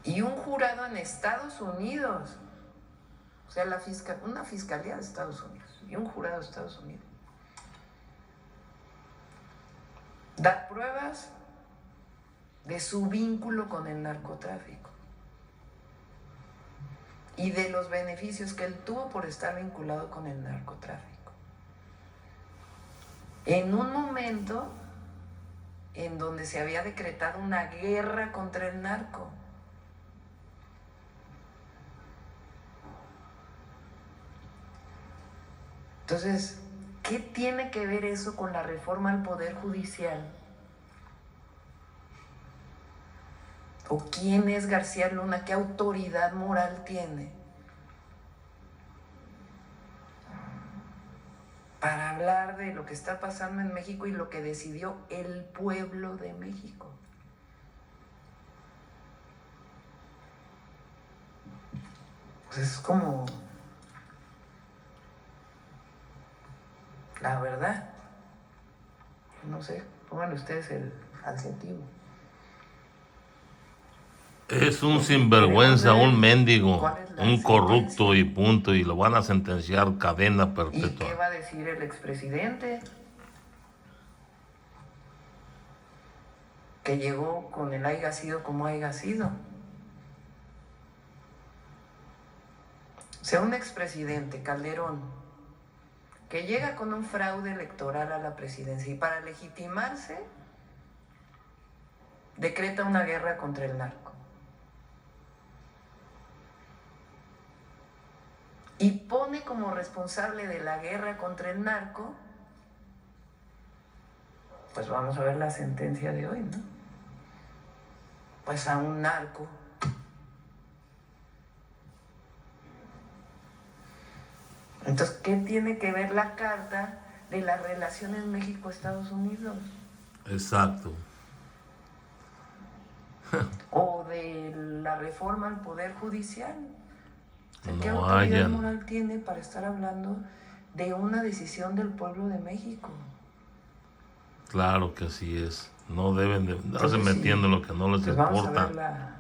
y un jurado en Estados Unidos, o sea, una fiscalía de Estados Unidos y un jurado de Estados Unidos, da pruebas de su vínculo con el narcotráfico y de los beneficios que él tuvo por estar vinculado con el narcotráfico. En un momento en donde se había decretado una guerra contra el narco. Entonces, ¿qué tiene que ver eso con la reforma al Poder Judicial? ¿O quién es García Luna? ¿Qué autoridad moral tiene para hablar de lo que está pasando en México y lo que decidió el pueblo de México? Pues es como, la verdad, no sé, pónganle ustedes el adjetivo. Es un sinvergüenza, un mendigo, un corrupto y punto, y lo van a sentenciar cadena perpetua. ¿Y qué va a decir el expresidente? Que llegó con el haya sido como haya sido. O sea, un expresidente, Calderón, que llega con un fraude electoral a la presidencia y para legitimarse decreta una guerra contra el narco. Y pone como responsable de la guerra contra el narco, pues vamos a ver la sentencia de hoy, ¿no? Pues a un narco. Entonces, ¿qué tiene que ver la carta de las relaciones México-Estados Unidos? Exacto. O de la reforma al Poder Judicial. ¿Qué No autoridad hayan. moral tiene para estar hablando de una decisión del pueblo de México? Claro que así es. No deben de andarse metiendo en lo que no les pues importa. Vamos a ver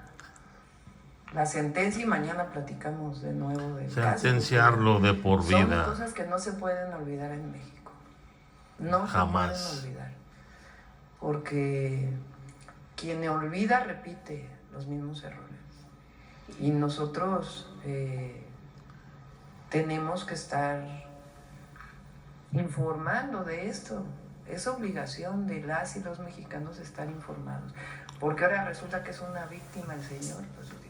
la sentencia y mañana platicamos de nuevo del Sentenciarlo caso, de por vida. Son cosas que no se pueden olvidar en México. No Jamás. se pueden olvidar. Porque quien olvida repite los mismos errores. Y nosotros tenemos que estar informando de esto. Es obligación de las y los mexicanos estar informados. Porque ahora resulta que es una víctima el señor, pues Dios.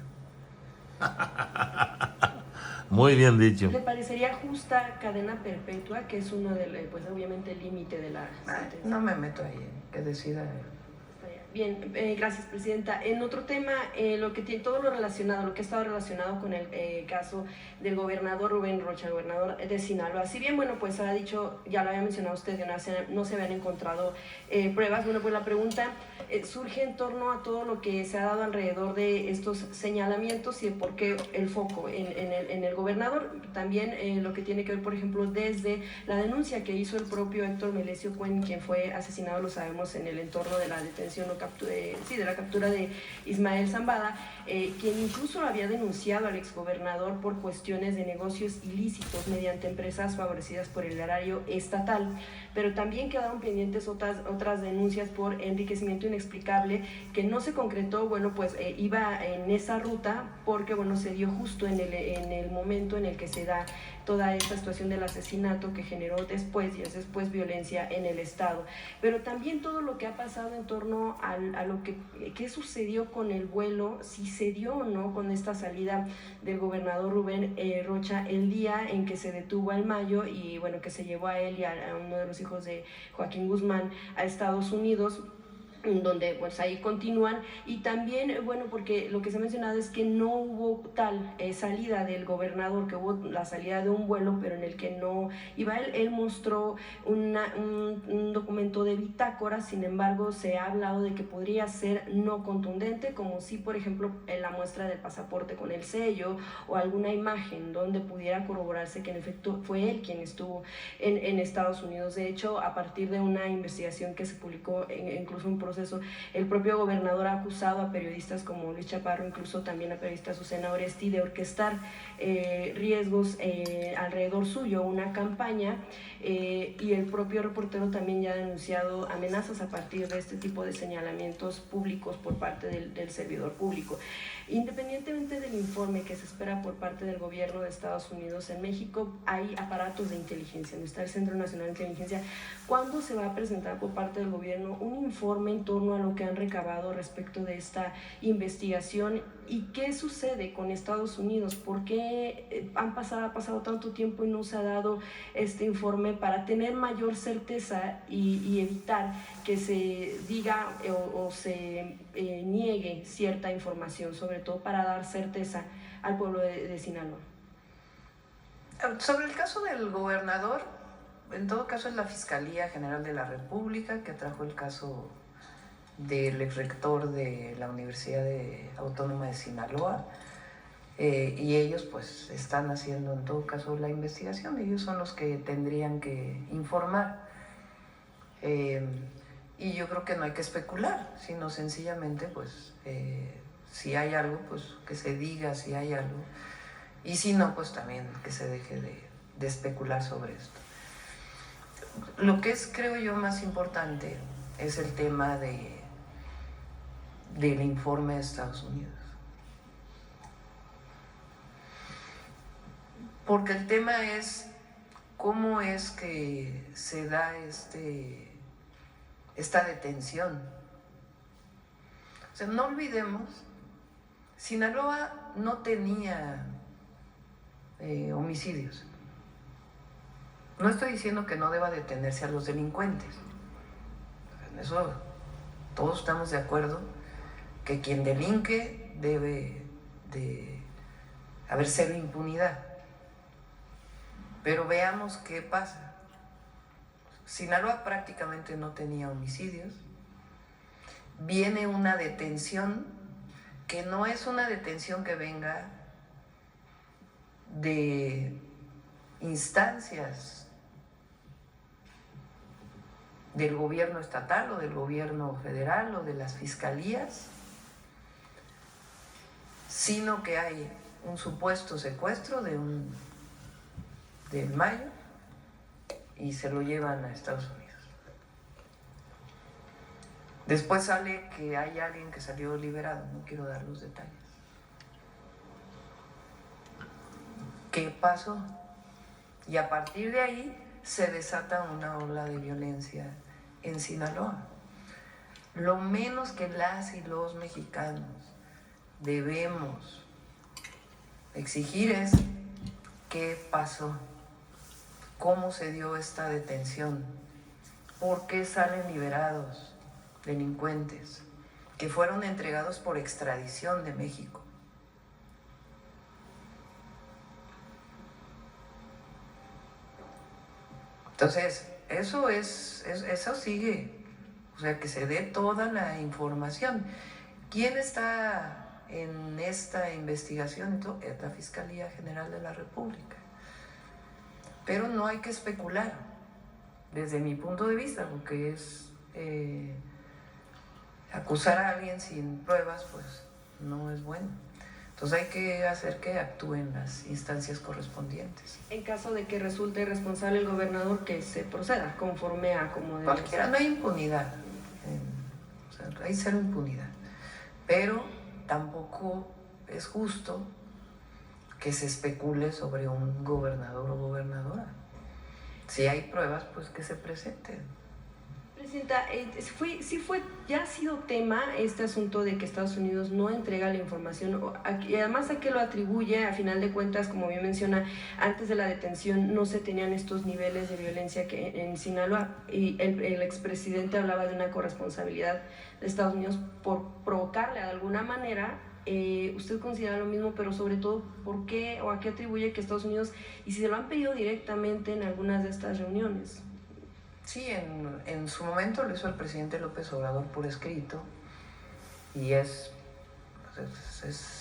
Muy bien dicho. ¿Le parecería justa cadena perpetua, que es uno de, pues obviamente el límite de la sentencia? No me meto ahí, que decida él. Bien, gracias, presidenta. En otro tema, lo que tiene todo lo relacionado, lo que ha estado relacionado con el caso del gobernador Rubén Rocha, el gobernador de Sinaloa. Si bien, bueno, pues ha dicho, ya lo había mencionado usted, no se habían encontrado pruebas. Bueno, pues la pregunta surge en torno a todo lo que se ha dado alrededor de estos señalamientos y de por qué el foco en el gobernador. También lo que tiene que ver, por ejemplo, desde la denuncia que hizo el propio Héctor Melesio Cuen, quien fue asesinado, lo sabemos, en el entorno de la detención de la captura de Ismael Zambada, quien incluso había denunciado al exgobernador por cuestiones de negocios ilícitos mediante empresas favorecidas por el erario estatal, pero también quedaron pendientes otras denuncias por enriquecimiento inexplicable que no se concretó. Bueno, pues iba en esa ruta porque, bueno, se dio justo en el momento en el que se da toda esta situación del asesinato que generó días después violencia en el estado, pero también todo lo que ha pasado en torno a lo que sucedió con el vuelo, si se dio o no con esta salida del gobernador Rubén Rocha el día en que se detuvo al Mayo y, bueno, que se llevó a él y a uno de los hijos de Joaquín Guzmán a Estados Unidos, donde pues ahí continúan. Y también, bueno, porque lo que se ha mencionado es que no hubo tal salida del gobernador, que hubo la salida de un vuelo, pero en el que no iba él mostró un documento de bitácora. Sin embargo, se ha hablado de que podría ser no contundente, como si, por ejemplo, en la muestra del pasaporte con el sello o alguna imagen donde pudiera corroborarse que en efecto fue él quien estuvo en Estados Unidos. De hecho, a partir de una investigación que se publicó, incluso un proceso proceso. El propio gobernador ha acusado a periodistas como Luis Chaparro, incluso también a periodista Azucena Oresti, de orquestar riesgos alrededor suyo, una campaña, y el propio reportero también ya ha denunciado amenazas a partir de este tipo de señalamientos públicos por parte del servidor público. Independientemente del informe que se espera por parte del gobierno de Estados Unidos, en México hay aparatos de inteligencia, no está el Centro Nacional de Inteligencia. ¿Cuándo se va a presentar por parte del gobierno un informe en torno a lo que han recabado respecto de esta investigación y qué sucede con Estados Unidos? ¿Por qué ha pasado tanto tiempo y no se ha dado este informe para tener mayor certeza y evitar que se diga o se niegue cierta información, sobre todo para dar certeza al pueblo de Sinaloa? Sobre el caso del gobernador, en todo caso es la Fiscalía General de la República que trajo el caso del exrector de la Universidad Autónoma de Sinaloa, y ellos pues están haciendo en todo caso la investigación, ellos son los que tendrían que informar, y yo creo que no hay que especular, sino sencillamente pues si hay algo pues que se diga si hay algo, y si no pues también que se deje de especular sobre esto. Lo que es, creo yo, más importante es el tema del informe de Estados Unidos. Porque el tema es cómo es que se da esta detención. O sea, no olvidemos, Sinaloa no tenía homicidios. No estoy diciendo que no deba detenerse a los delincuentes. En eso todos estamos de acuerdo, que quien delinque debe de haber cero impunidad. Pero veamos qué pasa. Sinaloa prácticamente no tenía homicidios. Viene una detención que no es una detención que venga de instancias del gobierno estatal o del gobierno federal o de las fiscalías, sino que hay un supuesto secuestro del Mayo y se lo llevan a Estados Unidos. Después sale que hay alguien que salió liberado, no quiero dar los detalles. ¿Qué pasó? Y a partir de ahí se desata una ola de violencia en Sinaloa. Lo menos que las y los mexicanos debemos exigir es qué pasó, cómo se dio esta detención, por qué salen liberados delincuentes que fueron entregados por extradición de México. Entonces, eso sigue, o sea, que se dé toda la información. ¿Quién está en esta investigación? Es la Fiscalía General de la República. Pero no hay que especular, desde mi punto de vista, porque es acusar a alguien sin pruebas, pues no es bueno. Entonces hay que hacer que actúen las instancias correspondientes. En caso de que resulte responsable el gobernador, que se proceda conforme a como debe Cualquiera, no hay impunidad, o sea, hay cero impunidad, pero tampoco es justo que se especule sobre un gobernador o gobernadora. Si hay pruebas, pues que se presenten. Presidenta, ya ha sido tema este asunto de que Estados Unidos no entrega la información, y además a qué lo atribuye. A final de cuentas, como bien menciona, antes de la detención no se tenían estos niveles de violencia que en Sinaloa, y el expresidente hablaba de una corresponsabilidad de Estados Unidos por provocarle de alguna manera. ¿Usted considera lo mismo? Pero sobre todo, ¿por qué o a qué atribuye que Estados Unidos, y si se lo han pedido directamente en algunas de estas reuniones? Sí, en su momento lo hizo el presidente López Obrador por escrito, y es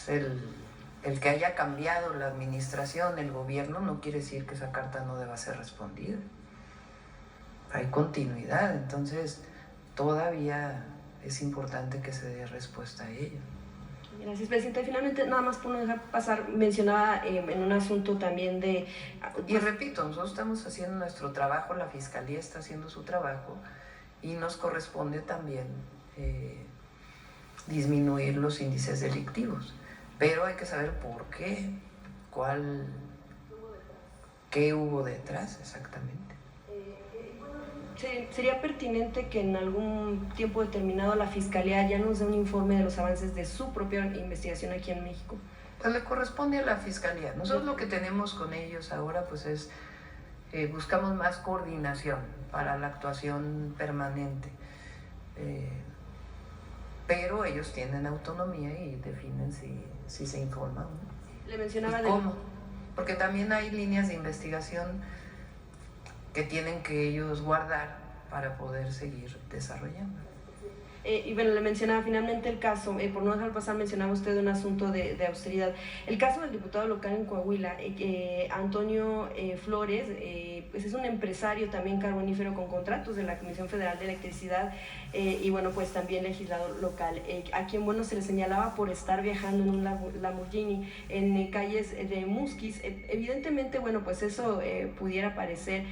el que haya cambiado la administración, el gobierno, no quiere decir que esa carta no deba ser respondida. Hay continuidad, entonces todavía es importante que se dé respuesta a ello. Gracias, Presidenta. Y finalmente, nada más por no dejar pasar, mencionaba en un asunto también de... Y repito, nosotros estamos haciendo nuestro trabajo, la Fiscalía está haciendo su trabajo y nos corresponde también disminuir los índices delictivos. Pero hay que saber por qué, qué hubo detrás exactamente. ¿Sería pertinente que en algún tiempo determinado la Fiscalía ya nos dé un informe de los avances de su propia investigación aquí en México? Pues le corresponde a la Fiscalía. Nosotros lo que tenemos con ellos ahora pues es, buscamos más coordinación para la actuación permanente. Pero ellos tienen autonomía y definen si se informan. Le mencionaba ¿Y cómo? Porque también hay líneas de investigación que tienen que ellos guardar para poder seguir desarrollando. Y bueno, le mencionaba finalmente el caso, por no dejar pasar, mencionaba usted un asunto de austeridad. El caso del diputado local en Coahuila, Antonio Flores, pues es un empresario también carbonífero con contratos de la Comisión Federal de Electricidad y bueno, pues también legislador local, a quien bueno se le señalaba por estar viajando en un Lamborghini en calles de Musquis. Evidentemente, bueno, pues eso pudiera parecer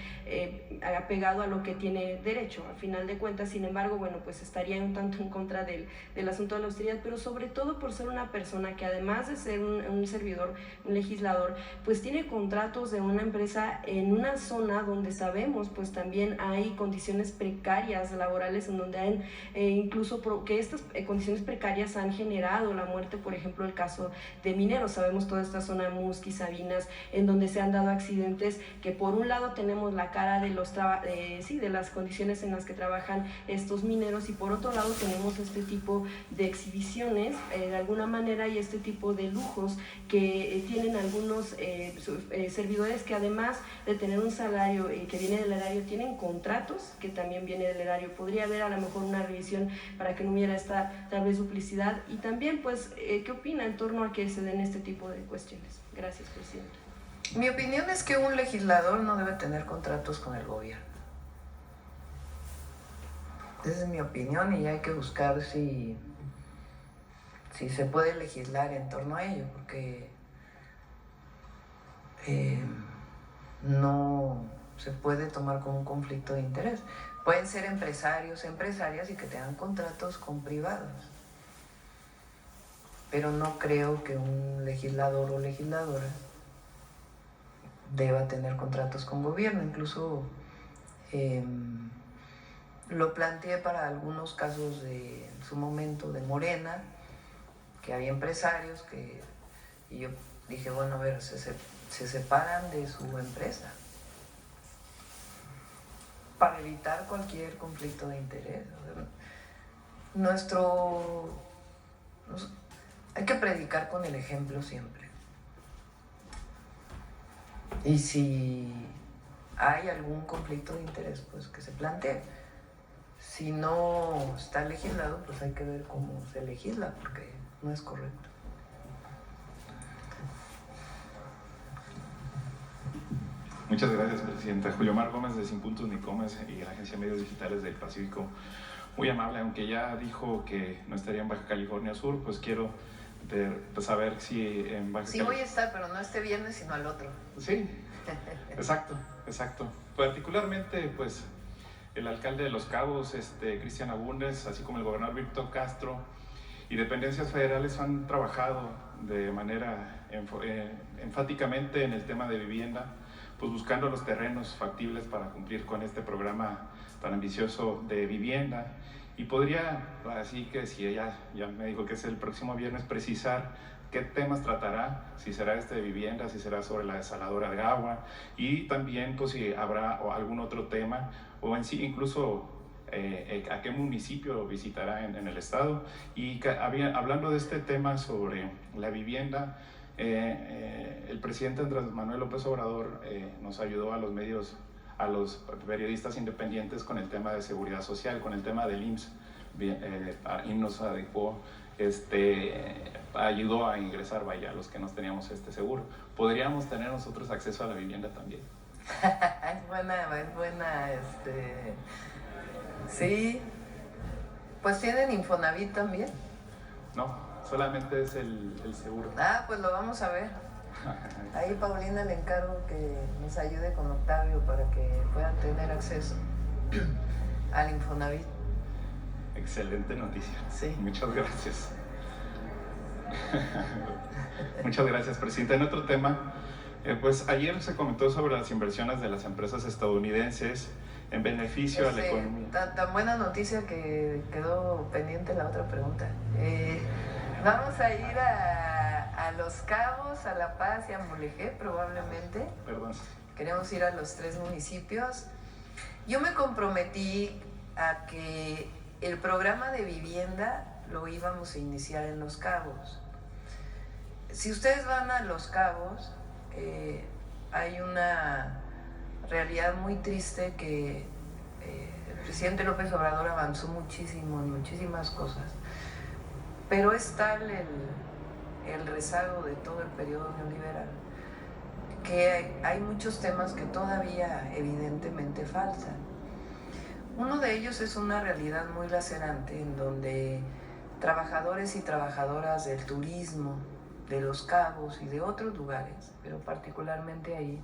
apegado a lo que tiene derecho, a final de cuentas. Sin embargo, bueno, pues estaría un tanto en contra del asunto de la austeridad, pero sobre todo por ser una persona que además de ser un servidor, un legislador, pues tiene contratos de una empresa en una zona donde sabemos pues también hay condiciones precarias laborales, en donde hay incluso que estas condiciones precarias han generado la muerte, por ejemplo el caso de mineros. Sabemos toda esta zona de Musquis, Sabinas, en donde se han dado accidentes que por un lado tenemos la cara de de las condiciones en las que trabajan estos mineros, y por otro lado tenemos este tipo de exhibiciones de alguna manera, y este tipo de lujos que tienen algunos servidores que además de tener un salario que viene del erario, tienen contratos que también viene del erario. Podría haber a lo mejor una revisión para que no hubiera esta tal vez duplicidad. Y también pues ¿qué opina en torno a que se den este tipo de cuestiones? Gracias, Presidenta. Mi opinión es que un legislador no debe tener contratos con el gobierno. Esa es mi opinión, y hay que buscar si se puede legislar en torno a ello, porque no se puede tomar como un conflicto de interés. Pueden ser empresarios, empresarias y que tengan contratos con privados, pero no creo que un legislador o legisladora deba tener contratos con gobierno. Incluso lo planteé para algunos casos en su momento de Morena, que había empresarios y yo dije, bueno, a ver, se separan de su empresa para evitar cualquier conflicto de interés. Hay que predicar con el ejemplo siempre. Y si hay algún conflicto de interés, pues que se plantee. Si no está legislado, pues hay que ver cómo se legisla, porque no es correcto. Muchas gracias, Presidenta. Julio Mar Gómez de Sin Puntos ni Comas y la Agencia de Medios Digitales del Pacífico. Muy amable, aunque ya dijo que no estaría en Baja California Sur, pues quiero saber si en Baja California... Sí voy a estar, pero no este viernes, sino al otro. Sí, exacto. Particularmente, pues, el alcalde de Los Cabos, Cristian Abundes, así como el gobernador Víctor Castro y dependencias federales han trabajado de manera enfáticamente en el tema de vivienda, pues buscando los terrenos factibles para cumplir con este programa tan ambicioso de vivienda. Y podría, así que si ella ya me dijo que es el próximo viernes, precisar qué temas tratará, si será de vivienda, si será sobre la desaladora de agua, y también pues si habrá algún otro tema, o en sí incluso a qué municipio visitará en el estado. Y hablando de este tema sobre la vivienda, el presidente Andrés Manuel López Obrador nos ayudó a los medios, a los periodistas independientes con el tema de seguridad social, con el tema del IMSS, y nos adecuó, ayudó a ingresar, vaya, a los que no teníamos seguro. ¿Podríamos tener nosotros acceso a la vivienda también? Es buena, sí. Pues tienen Infonavit también. No, solamente es el seguro. Ah, pues lo vamos a ver. Ahí Paulina le encargo que nos ayude con Octavio para que puedan tener acceso al Infonavit. Excelente noticia. Sí. Muchas gracias. Muchas gracias, presidenta. En otro tema, pues ayer se comentó sobre las inversiones de las empresas estadounidenses en beneficio a la economía. Tan buena noticia que quedó pendiente la otra pregunta. Vamos a ir a Los Cabos, a La Paz y a Mulegé probablemente. Perdón. Queremos ir a los 3 municipios. Yo me comprometí a que el programa de vivienda lo íbamos a iniciar en Los Cabos. Si ustedes van a Los Cabos, hay una realidad muy triste que el presidente López Obrador avanzó muchísimo en muchísimas cosas, pero es tal el rezago de todo el periodo neoliberal que hay muchos temas que todavía evidentemente faltan. Uno de ellos es una realidad muy lacerante en donde trabajadores y trabajadoras del turismo, de Los Cabos y de otros lugares, pero particularmente ahí,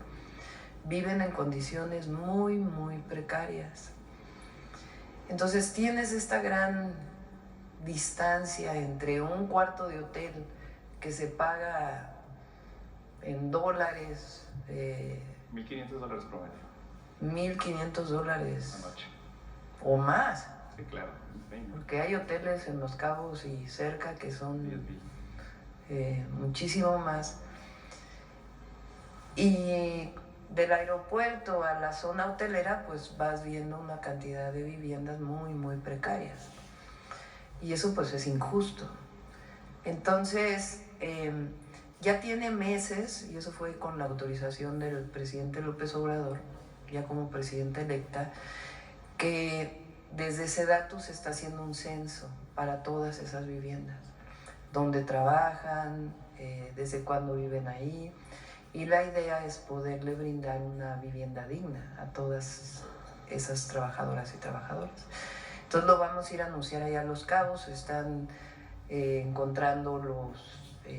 viven en condiciones muy, muy precarias. Entonces tienes esta gran distancia entre un cuarto de hotel que se paga en dólares, $1,500 promedio. $1,500 La noche. o más, Sí, claro. porque hay hoteles en Los Cabos y cerca que son 10,000. muchísimo más. Y del aeropuerto a la zona hotelera, pues vas viendo una cantidad de viviendas muy, muy precarias. Y eso pues es injusto. Entonces, ya tiene meses, y eso fue con la autorización del presidente López Obrador, ya como presidenta electa, que desde SEDATU se está haciendo un censo para todas esas viviendas, dónde trabajan, desde cuándo viven ahí, y la idea es poderle brindar una vivienda digna a todas esas trabajadoras y trabajadores. Entonces lo vamos a ir a anunciar allá a Los Cabos. Están encontrando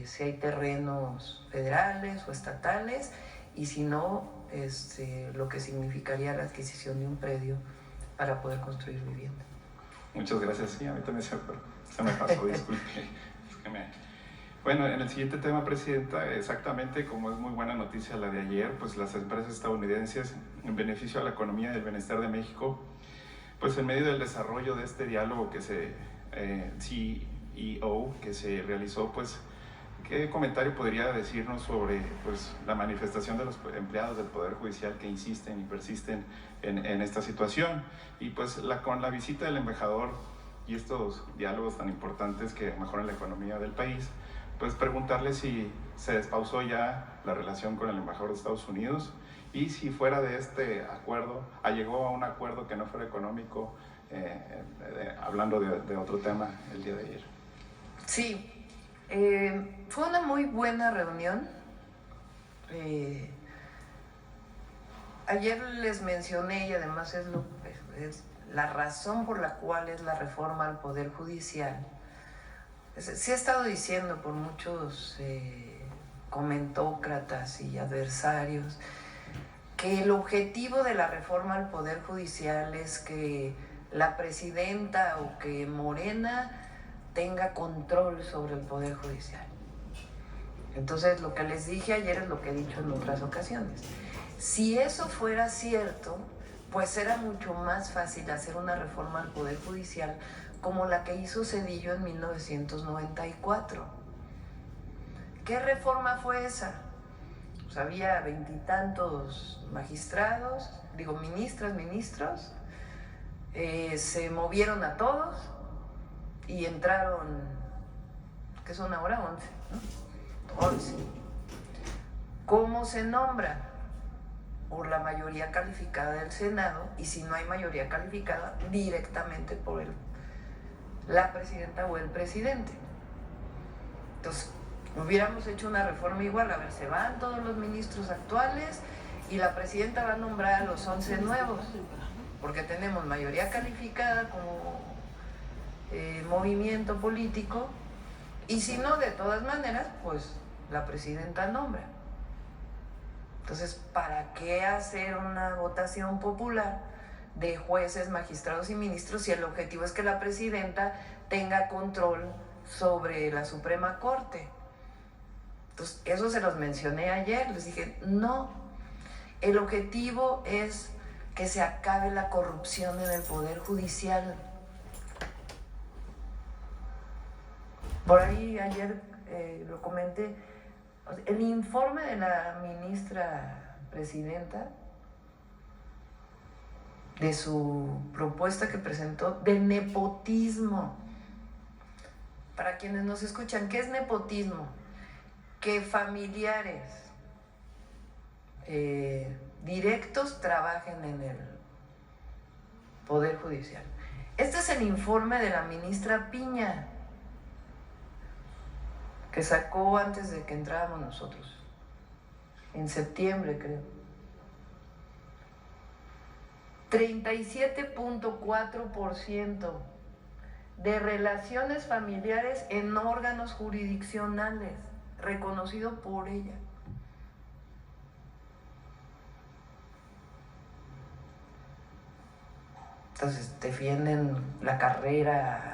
si hay terrenos federales o estatales, y si no, lo que significaría la adquisición de un predio para poder construir vivienda. Muchas gracias. Sí, a mí también se me pasó, disculpe. Es que Bueno, en el siguiente tema, presidenta, exactamente como es muy buena noticia la de ayer, pues las empresas estadounidenses en beneficio a la economía y el bienestar de México, pues en medio del desarrollo de este diálogo que CEO que se realizó, pues ¿qué comentario podría decirnos sobre pues, la manifestación de los empleados del Poder Judicial que insisten y persisten en esta situación? Y pues con la visita del embajador y estos diálogos tan importantes que mejoran la economía del país, pues preguntarle si se despausó ya la relación con el embajador de Estados Unidos y si fuera de este acuerdo, llegó a un acuerdo que no fuera económico, hablando de otro tema el día de ayer. Sí. Fue una muy buena reunión. Ayer les mencioné, y además es la razón por la cual es la reforma al Poder Judicial. Se ha estado diciendo por muchos comentócratas y adversarios que el objetivo de la reforma al Poder Judicial es que la presidenta o que Morena tenga control sobre el Poder Judicial. Entonces, lo que les dije ayer es lo que he dicho en otras ocasiones. Si eso fuera cierto, pues era mucho más fácil hacer una reforma al Poder Judicial como la que hizo Zedillo en 1994. ¿Qué reforma fue esa? Pues había 20 y tantos magistrados, ministros, se movieron a todos y entraron, ¿qué son ahora? 11, ¿no? 11. ¿Cómo se nombra? Por la mayoría calificada del Senado, y si no hay mayoría calificada, directamente por la presidenta o el presidente. Entonces, hubiéramos hecho una reforma igual. A ver, se van todos los ministros actuales y la presidenta va a nombrar a los 11 nuevos, porque tenemos mayoría calificada como movimiento político, y si no, de todas maneras, pues la presidenta nombra. Entonces, ¿para qué hacer una votación popular de jueces, magistrados y ministros si el objetivo es que la presidenta tenga control sobre la Suprema Corte? Entonces, eso se los mencioné ayer, les dije, no, el objetivo es que se acabe la corrupción en el Poder Judicial. Por ahí ayer lo comenté, el informe de la ministra presidenta, de su propuesta que presentó de nepotismo. Para quienes nos escuchan, ¿qué es nepotismo? Que familiares directos trabajen en el Poder Judicial. Este es el informe de la ministra Piña, que sacó antes de que entráramos nosotros, en septiembre creo. 37.4% de relaciones familiares en órganos jurisdiccionales, reconocido por ella. Entonces defienden la carrera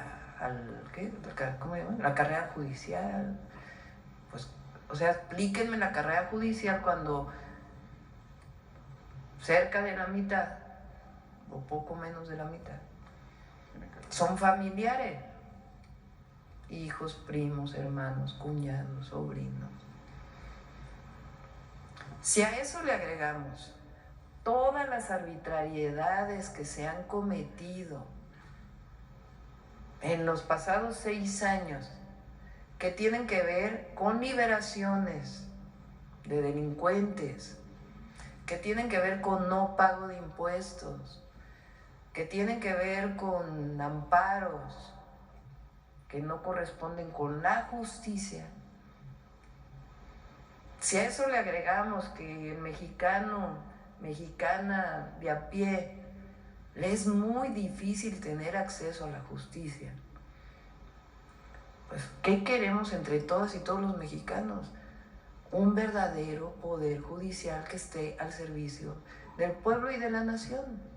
¿cómo se llama? La carrera judicial. Pues, o sea, explíquenme la carrera judicial cuando cerca de la mitad, o poco menos de la mitad, son familiares. Hijos, primos, hermanos, cuñados, sobrinos. Si a eso le agregamos todas las arbitrariedades que se han cometido en los pasados 6 años, que tienen que ver con liberaciones de delincuentes, que tienen que ver con no pago de impuestos, que tienen que ver con amparos que no corresponden con la justicia. Si a eso le agregamos que el mexicano, mexicana de a pie, le es muy difícil tener acceso a la justicia, pues, ¿qué queremos entre todas y todos los mexicanos? Un verdadero poder judicial que esté al servicio del pueblo y de la nación,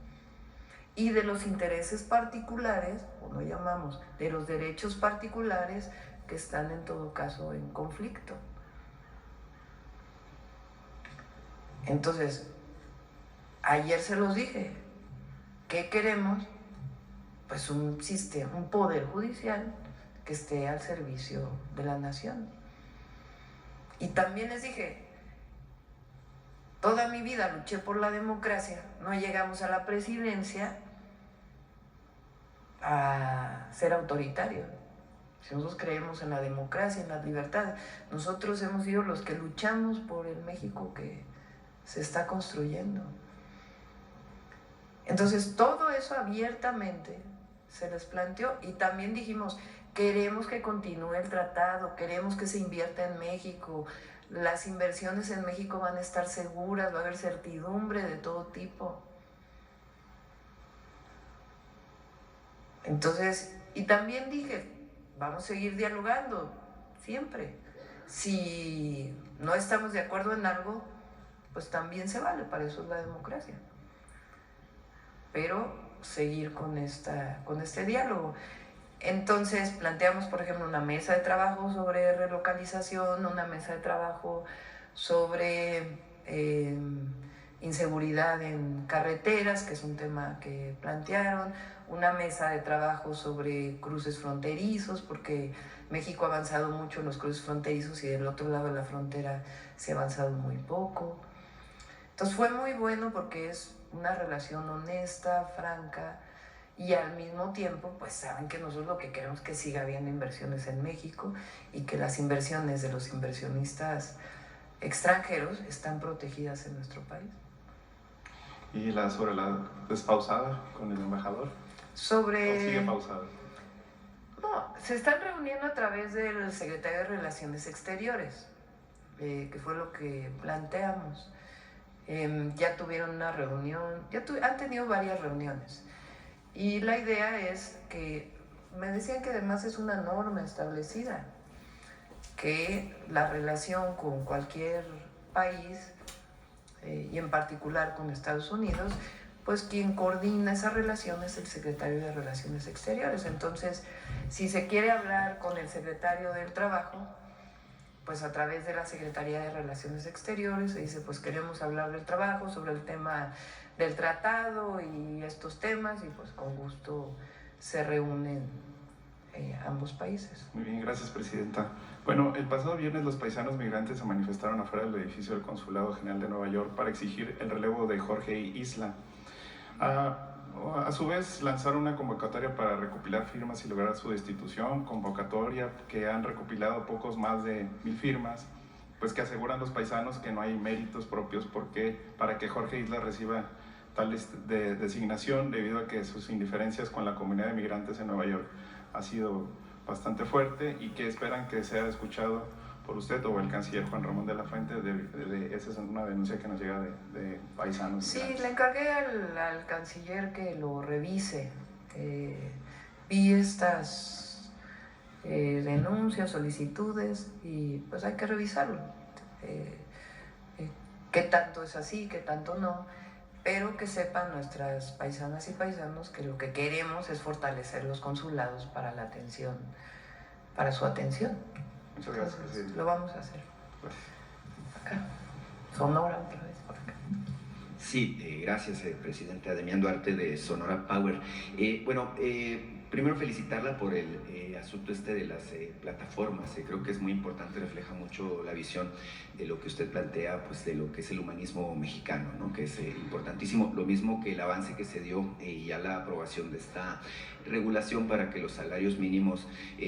y de los intereses particulares, o no llamamos, de los derechos particulares que están en todo caso en conflicto. Entonces, ayer se los dije, ¿qué queremos? Pues un sistema, un poder judicial que esté al servicio de la nación. Y también les dije, toda mi vida luché por la democracia, no llegamos a la presidencia a ser autoritarios. Si nosotros creemos en la democracia, en las libertades, nosotros hemos sido los que luchamos por el México que se está construyendo. Entonces, todo eso abiertamente se les planteó, y también dijimos, queremos que continúe el tratado, queremos que se invierta en México, las inversiones en México van a estar seguras, va a haber certidumbre de todo tipo. Entonces, y también dije, vamos a seguir dialogando, siempre. Si no estamos de acuerdo en algo, pues también se vale, para eso es la democracia. Pero seguir con este diálogo. Entonces planteamos, por ejemplo, una mesa de trabajo sobre relocalización, una mesa de trabajo sobre inseguridad en carreteras, que es un tema que plantearon, una mesa de trabajo sobre cruces fronterizos, porque México ha avanzado mucho en los cruces fronterizos y del otro lado de la frontera se ha avanzado muy poco. Entonces fue muy bueno porque es una relación honesta, franca, y al mismo tiempo, pues saben que nosotros lo que queremos es que siga habiendo inversiones en México y que las inversiones de los inversionistas extranjeros están protegidas en nuestro país. ¿Y sobre la despausada con el embajador? ¿O sigue pausada? No, se están reuniendo a través del secretario de Relaciones Exteriores, que fue lo que planteamos. Ya tuvieron una reunión, han tenido varias reuniones. Y la idea es que me decían que además es una norma establecida, que la relación con cualquier país, y en particular con Estados Unidos, pues quien coordina esa relación es el secretario de Relaciones Exteriores. Entonces, si se quiere hablar con el secretario del Trabajo, pues a través de la Secretaría de Relaciones Exteriores se dice, pues queremos hablar del trabajo, sobre el tema del tratado y estos temas, y pues con gusto se reúnen ambos países. Muy bien, gracias, Presidenta. Bueno, el pasado viernes los paisanos migrantes se manifestaron afuera del edificio del Consulado General de Nueva York para exigir el relevo de Jorge Isla. A su vez, lanzaron una convocatoria para recopilar firmas y lograr su destitución, convocatoria que han recopilado pocos más de 1000 firmas, pues que aseguran los paisanos que no hay méritos propios para que Jorge Isla reciba tal designación, debido a que sus indiferencias con la comunidad de migrantes en Nueva York ha sido bastante fuerte, y que esperan que sea escuchado por usted o el canciller Juan Ramón de la Fuente. Esa es una denuncia que nos llega de paisanos. Sí, le encargué al canciller que lo revise. Vi estas denuncias, solicitudes, y pues hay que revisarlo. Qué tanto es así, qué tanto no, pero que sepan nuestras paisanas y paisanos que lo que queremos es fortalecer los consulados para la atención, para su atención. Muchas gracias, presidente. Lo vamos a hacer. Acá. Sonora otra vez por acá. Sí, gracias, presidente. Damián Duarte de Sonora Power. Primero felicitarla por el asunto de las plataformas. Creo que es muy importante, refleja mucho la visión de lo que usted plantea, pues de lo que es el humanismo mexicano, ¿no? Que es importantísimo. Lo mismo que el avance que se dio y ya la aprobación de esta regulación para que los salarios mínimos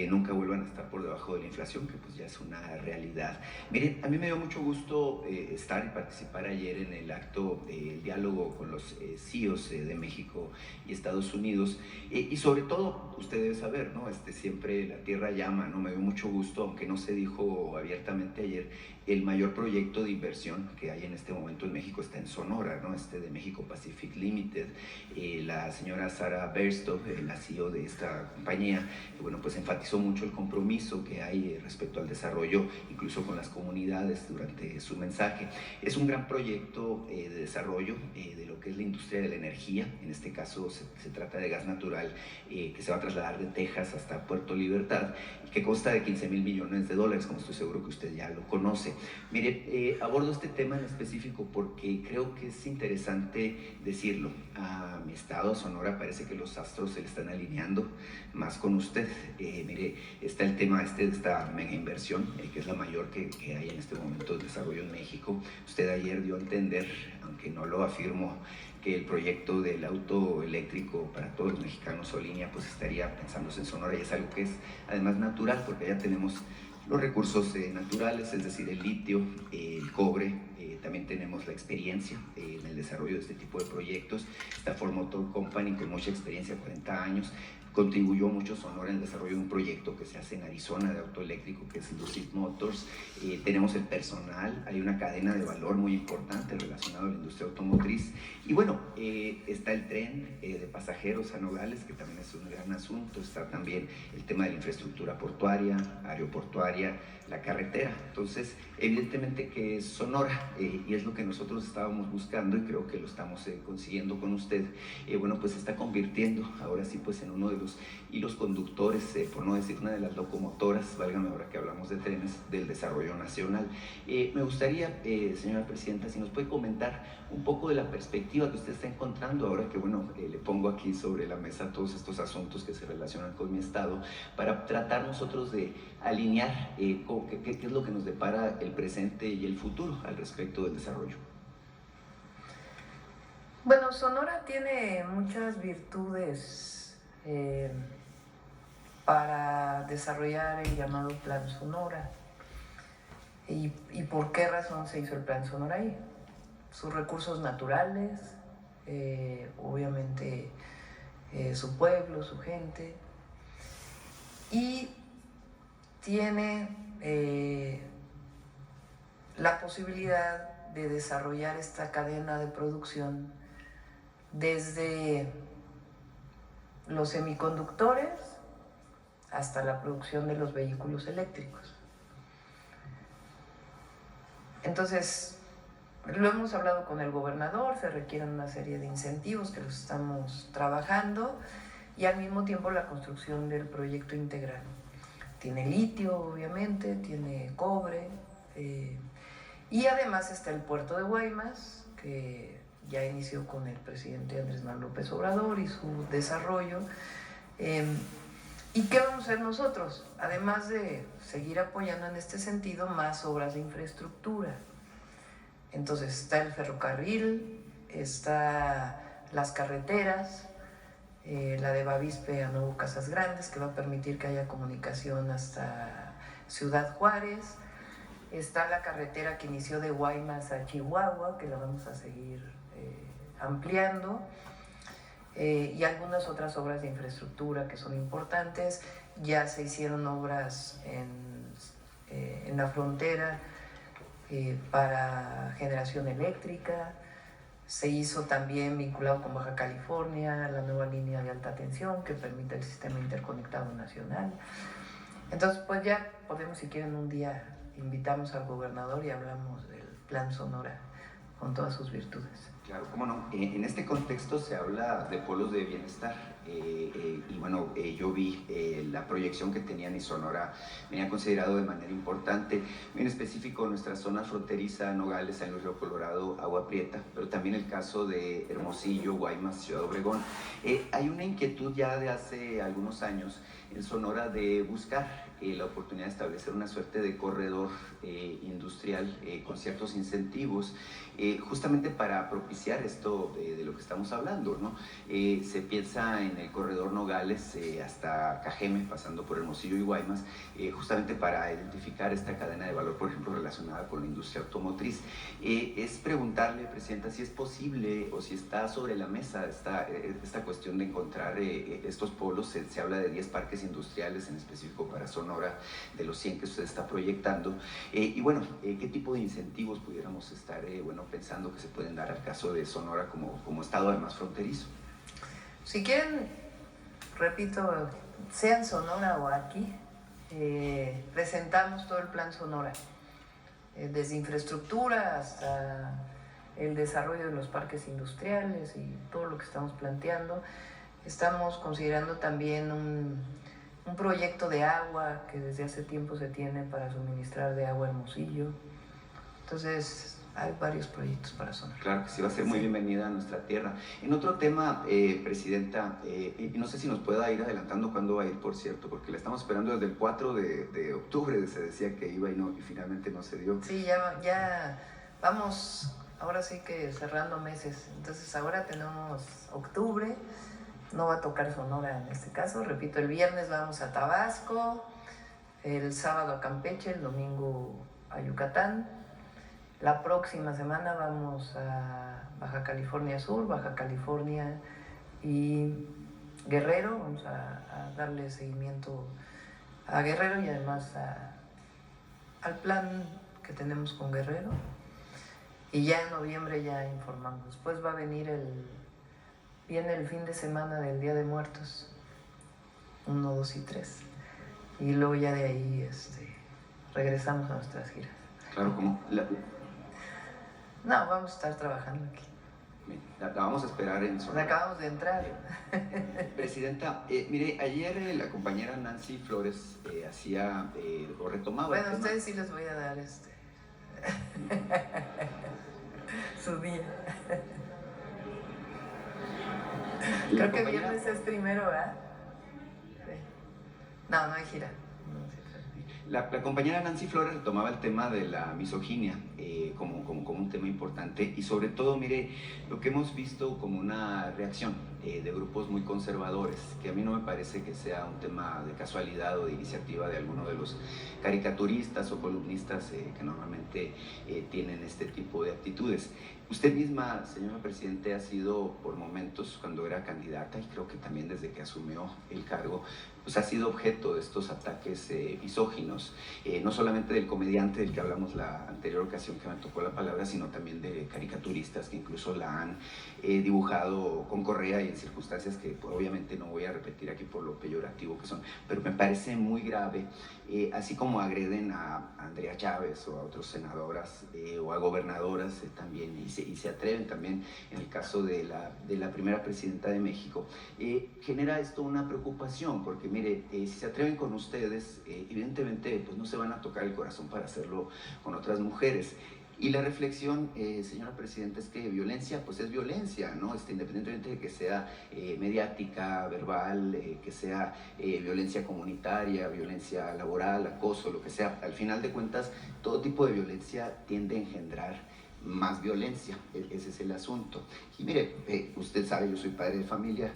nunca vuelvan a estar por debajo de la inflación, que pues ya es una realidad. Miren, a mí me dio mucho gusto estar y participar ayer en el acto, el diálogo con los CEOs de México y Estados Unidos, y sobre todo, usted debe saber, ¿no? Siempre la tierra llama, ¿no? Me dio mucho gusto, aunque no se dijo abiertamente ayer, el mayor proyecto de inversión que hay en este momento en México está en Sonora, ¿no? De México Pacific Limited. La señora Sara Berstov, la CEO de esta compañía, bueno, pues enfatizó mucho el compromiso que hay respecto al desarrollo, incluso con las comunidades, durante su mensaje. Es un gran proyecto de desarrollo de lo que es la industria de la energía. En este caso se trata de gas natural que se va a trasladar de Texas hasta Puerto Libertad, y que consta de $15,000 millones, como estoy seguro que usted ya lo conoce. Mire, abordo este tema en específico porque creo que es interesante decirlo. A mi estado, Sonora, parece que los astros se le están alineando más con usted. Mire, está el tema de esta mega inversión, que es la mayor que hay en este momento de desarrollo en México. Usted ayer dio a entender, aunque no lo afirmo, que el proyecto del auto eléctrico para todos los mexicanos o línea pues estaría pensándose en Sonora, y es algo que es además natural, porque ya tenemos los recursos naturales, es decir, el litio, el cobre. También tenemos la experiencia en el desarrollo de este tipo de proyectos. Esta Ford Motor Company, con mucha experiencia, 40 años, contribuyó mucho Sonora en el desarrollo de un proyecto que se hace en Arizona de auto eléctrico, que es Lucid Motors. Tenemos el personal, hay una cadena de valor muy importante relacionada a la industria automotriz. Y bueno, está el tren de pasajeros a Nogales, que también es un gran asunto. Está también el tema de la infraestructura portuaria, aeroportuaria, la carretera. Entonces, evidentemente que Sonora, y es lo que nosotros estábamos buscando, y creo que lo estamos consiguiendo con usted, bueno, pues se está convirtiendo ahora sí pues en uno de los hilos conductores, por no decir una de las locomotoras, válgame ahora que hablamos de trenes, del desarrollo nacional. Me gustaría, señora presidenta, si nos puede comentar un poco de la perspectiva que usted está encontrando ahora que, bueno, le pongo aquí sobre la mesa todos estos asuntos que se relacionan con mi estado, para tratar nosotros de alinear qué es lo que nos depara el presente y el futuro al respecto del desarrollo. Bueno, Sonora tiene muchas virtudes para desarrollar el llamado Plan Sonora. ¿Y por qué razón se hizo el Plan Sonora ahí? Sus recursos naturales, obviamente su pueblo, su gente, y tiene la posibilidad de desarrollar esta cadena de producción desde los semiconductores hasta la producción de los vehículos eléctricos. Entonces, lo hemos hablado con el gobernador, se requieren una serie de incentivos que los estamos trabajando y al mismo tiempo la construcción del proyecto integral. Tiene litio, obviamente, tiene cobre y además está el puerto de Guaymas, que ya inició con el presidente Andrés Manuel López Obrador y su desarrollo. ¿Y qué vamos a hacer nosotros? Además de seguir apoyando en este sentido más obras de infraestructura. Entonces está el ferrocarril, está las carreteras, la de Bavispe a Nuevo Casas Grandes, que va a permitir que haya comunicación hasta Ciudad Juárez. Está la carretera que inició de Guaymas a Chihuahua, que la vamos a seguir ampliando. Y algunas otras obras de infraestructura que son importantes. Ya se hicieron obras en la frontera para generación eléctrica. Se hizo también vinculado con Baja California la nueva línea de alta tensión que permite el sistema interconectado nacional. Entonces, pues ya podemos, si quieren, un día invitamos al gobernador y hablamos del Plan Sonora con todas sus virtudes. Claro, cómo no. En este contexto se habla de polos de bienestar y bueno, yo vi la proyección que tenían y Sonora venía considerado de manera importante, en específico nuestra zona fronteriza, Nogales, San Luis Río Colorado, Agua Prieta, pero también el caso de Hermosillo, Guaymas, Ciudad Obregón. Hay una inquietud ya de hace algunos años en Sonora de buscar la oportunidad de establecer una suerte de corredor industrial con ciertos incentivos, justamente para propiciar esto de lo que estamos hablando, ¿no? Se piensa en el corredor Nogales hasta Cajeme, pasando por Hermosillo y Guaymas, justamente para identificar esta cadena de valor, por ejemplo, relacionada con la industria automotriz. Es preguntarle, Presidenta, si es posible o si está sobre la mesa esta cuestión de encontrar estos polos. Se habla de 10 parques industriales en específico para Sonora, de los 100 que usted está proyectando. Y bueno, ¿qué tipo de incentivos pudiéramos estar pensando que se pueden dar al caso de Sonora como estado además fronterizo? Si quieren, repito, sea en Sonora o aquí, presentamos todo el Plan Sonora, desde infraestructura hasta el desarrollo de los parques industriales y todo lo que estamos planteando. Estamos considerando también un proyecto de agua que desde hace tiempo se tiene para suministrar de agua a Hermosillo. Entonces, hay varios proyectos para Sonora. Claro que sí, va a ser muy bienvenida a nuestra tierra. En otro tema, Presidenta, y no sé si nos pueda ir adelantando cuándo va a ir, por cierto, porque la estamos esperando desde el 4 de octubre, se decía que iba y finalmente no se dio. Sí, ya vamos, ahora sí que cerrando meses. Entonces ahora tenemos octubre, no va a tocar Sonora en este caso. Repito, el viernes vamos a Tabasco, el sábado a Campeche, el domingo a Yucatán. La próxima semana vamos a Baja California Sur, Baja California y Guerrero. Vamos a darle seguimiento a Guerrero y además al plan que tenemos con Guerrero. Y ya en noviembre ya informamos. Después va a venir viene el fin de semana del Día de Muertos, 1, 2 y 3. Y luego ya de ahí regresamos a nuestras giras. Claro, ¿cómo? No, vamos a estar trabajando aquí. La vamos a esperar en Sonora. Acabamos de entrar. Presidenta, mire, ayer la compañera Nancy Flores hacía o retomaba. Bueno, a ustedes sí les voy a dar su día. Creo que viernes es primero, ¿verdad? Sí. No hay gira. La compañera Nancy Flores retomaba el tema de la misoginia como un tema importante y sobre todo, mire, lo que hemos visto como una reacción de grupos muy conservadores, que a mí no me parece que sea un tema de casualidad o de iniciativa de alguno de los caricaturistas o columnistas que normalmente tienen este tipo de actitudes. Usted misma, señora Presidente, ha sido por momentos, cuando era candidata y creo que también desde que asumió el cargo, pues ha sido objeto de estos ataques misóginos, no solamente del comediante del que hablamos la anterior ocasión que me tocó la palabra, sino también de caricaturistas que incluso la han dibujado con correa y en circunstancias que pues, obviamente no voy a repetir aquí por lo peyorativo que son, pero me parece muy grave, así como agreden a Andrea Chávez o a otras senadoras o a gobernadoras también, y se atreven también en el caso de la primera presidenta de México, genera esto una preocupación, porque mire, si se atreven con ustedes, evidentemente pues no se van a tocar el corazón para hacerlo con otras mujeres. Y la reflexión, señora presidenta, es que violencia, pues es violencia, ¿no? Independientemente de que sea mediática, verbal, que sea violencia comunitaria, violencia laboral, acoso, lo que sea, al final de cuentas, todo tipo de violencia tiende a engendrar más violencia, ese es el asunto. Y mire, usted sabe, yo soy padre de familia,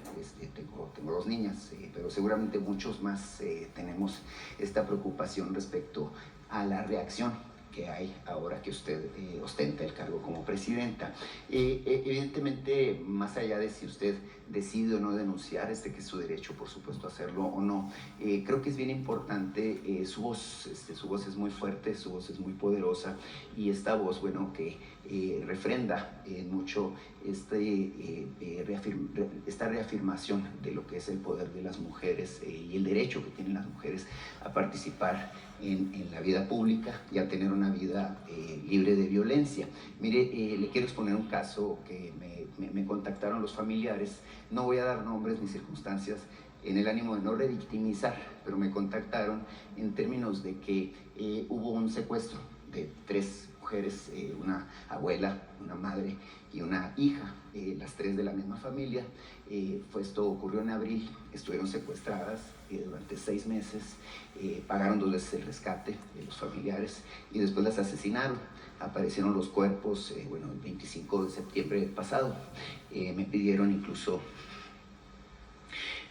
tengo 2 niñas, pero seguramente muchos más tenemos esta preocupación respecto a la reacción que hay ahora que usted ostenta el cargo como presidenta. Evidentemente, más allá de si usted decide o no denunciar, que es su derecho, por supuesto, hacerlo o no, creo que es bien importante su voz. Su voz es muy fuerte, su voz es muy poderosa, y esta voz, bueno, que refrenda mucho esta reafirmación de lo que es el poder de las mujeres y el derecho que tienen las mujeres a participar en la vida pública y a tener una vida libre de violencia. Mire, le quiero exponer un caso que me contactaron los familiares, no voy a dar nombres ni circunstancias en el ánimo de no revictimizar, pero me contactaron en términos de que hubo un secuestro de 3 mujeres, una abuela, una madre y una hija, las 3 de la misma familia. Esto ocurrió en abril, estuvieron secuestradas durante 6 meses, pagaron 2 veces el rescate de los familiares y después las asesinaron. Aparecieron los cuerpos, el 25 de septiembre pasado. Me pidieron incluso,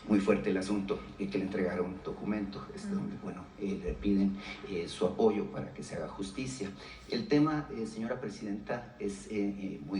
muy fuerte el asunto, que le entregara un documento donde, le piden su apoyo para que se haga justicia. El tema, señora presidenta, es muy grave.